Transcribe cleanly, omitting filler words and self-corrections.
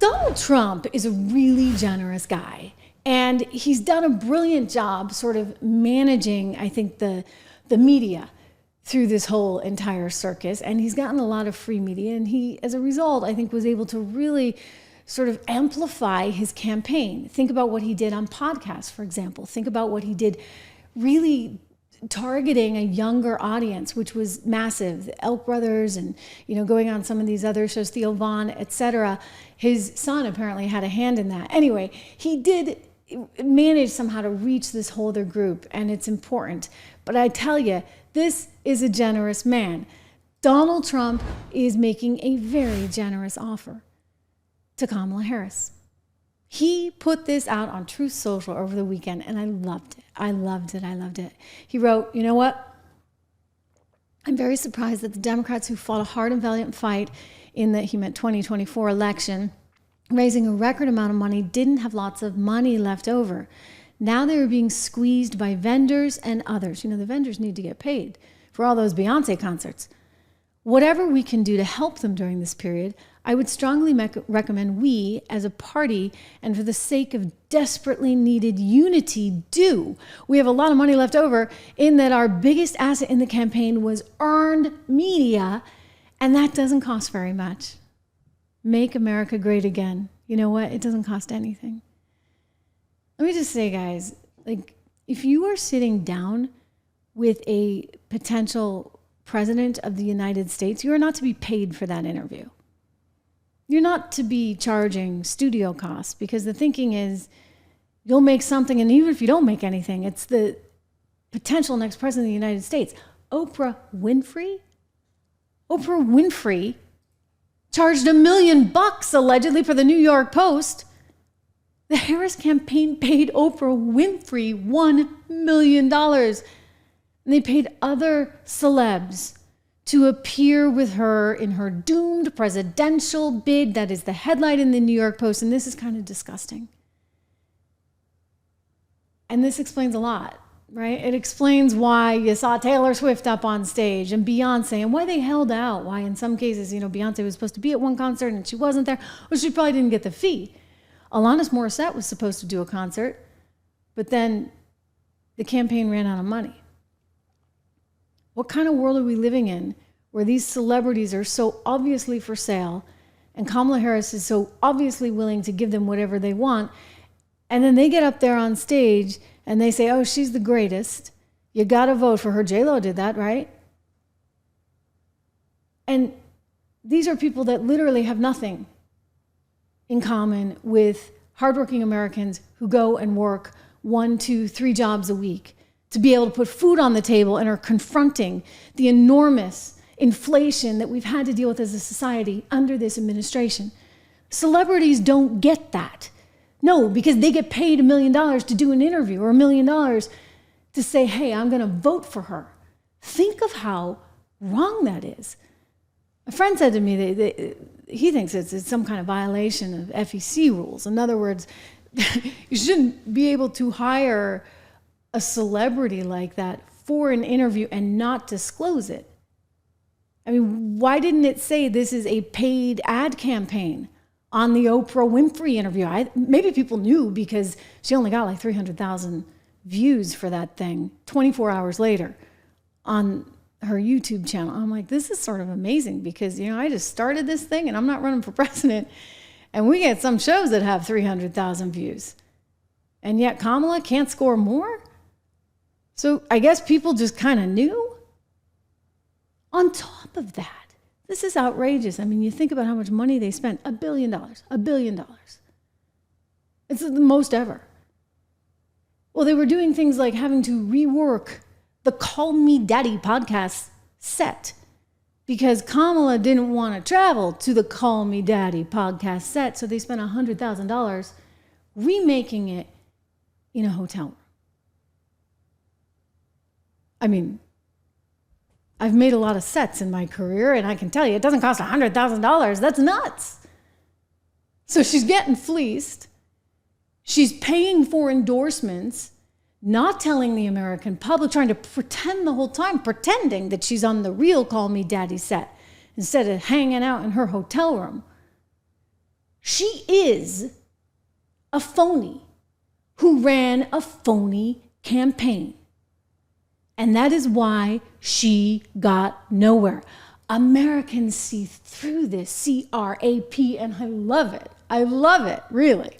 Donald Trump is a really generous guy, and he's done a brilliant job sort of managing, I think, the media through this whole entire circus, and he's gotten a lot of free media, and he, as a result, I think, was able to really sort of amplify his campaign. Think about what he did on podcasts, for example. Think about what he did really targeting a younger audience, which was massive. The Elk Brothers and, going on some of these other shows, Theo Vaughn, etc. His son apparently had a hand in that. Anyway, he did manage somehow to reach this whole other group, and it's important. But I tell you, this is a generous man. Donald Trump is making a very generous offer to Kamala Harris. He put this out on Truth Social over the weekend, and I loved it. I loved it. He wrote, you know what? I'm very surprised that the Democrats who fought a hard and valiant fight in the, he meant 2024 election, raising a record amount of money, didn't have lots of money left over. Now they were being squeezed by vendors and others. The vendors need to get paid for all those Beyonce concerts. Whatever we can do to help them during this period, I would strongly recommend we, as a party, and for the sake of desperately needed unity, do. We have a lot of money left over in that our biggest asset in the campaign was earned media, and that doesn't cost very much. Make America great again. You know what? It doesn't cost anything. Let me just say, guys, if you are sitting down with a potential president of the United States, you are not to be paid for that interview. You're not to be charging studio costs, because the thinking is you'll make something, and even if you don't make anything, it's the potential next president of the United States. Oprah Winfrey charged $1 million allegedly for the New York Post. The Harris campaign paid Oprah Winfrey $1 million. And they paid other celebs to appear with her in her doomed presidential bid. That is the headline in the New York Post, and this is kind of disgusting. And this explains a lot, right? It explains why you saw Taylor Swift up on stage and Beyonce, and why they held out, why in some cases, Beyonce was supposed to be at one concert and she wasn't there, or she probably didn't get the fee. Alanis Morissette was supposed to do a concert, but then the campaign ran out of money. What kind of world are we living in where these celebrities are so obviously for sale, and Kamala Harris is so obviously willing to give them whatever they want, and then they get up there on stage and they say, oh, she's the greatest. You got to vote for her. J-Lo did that, right? And these are people that literally have nothing in common with hardworking Americans who go and work 1, 2, 3 jobs a week to be able to put food on the table, and are confronting the enormous inflation that we've had to deal with as a society under this administration. Celebrities don't get that. No, because they get paid $1 million to do an interview, or $1 million to say, hey, I'm going to vote for her. Think of how wrong that is. A friend said to me that he thinks it's some kind of violation of FEC rules. In other words, you shouldn't be able to hire a celebrity like that for an interview and not disclose it. I mean, why didn't it say this is a paid ad campaign on the Oprah Winfrey interview? Maybe people knew because she only got like 300,000 views for that thing 24 hours later on her YouTube channel. I'm like, this is sort of amazing because, I just started this thing and I'm not running for president, and we get some shows that have 300,000 views. And yet Kamala can't score more? So I guess people just kind of knew. On top of that, this is outrageous. I mean, you think about how much money they spent. $1 billion. $1 billion. It's the most ever. Well, they were doing things like having to rework the Call Me Daddy podcast set because Kamala didn't want to travel to the Call Me Daddy podcast set, so they spent $100,000 remaking it in a hotel room. I mean, I've made a lot of sets in my career, and I can tell you it doesn't cost $100,000. That's nuts. So she's getting fleeced. She's paying for endorsements, not telling the American public, trying to pretend the whole time, pretending that she's on the real Call Me Daddy set instead of hanging out in her hotel room. She is a phony who ran a phony campaign. And that is why she got nowhere. Americans see through this CRAP, and I love it. I love it, really.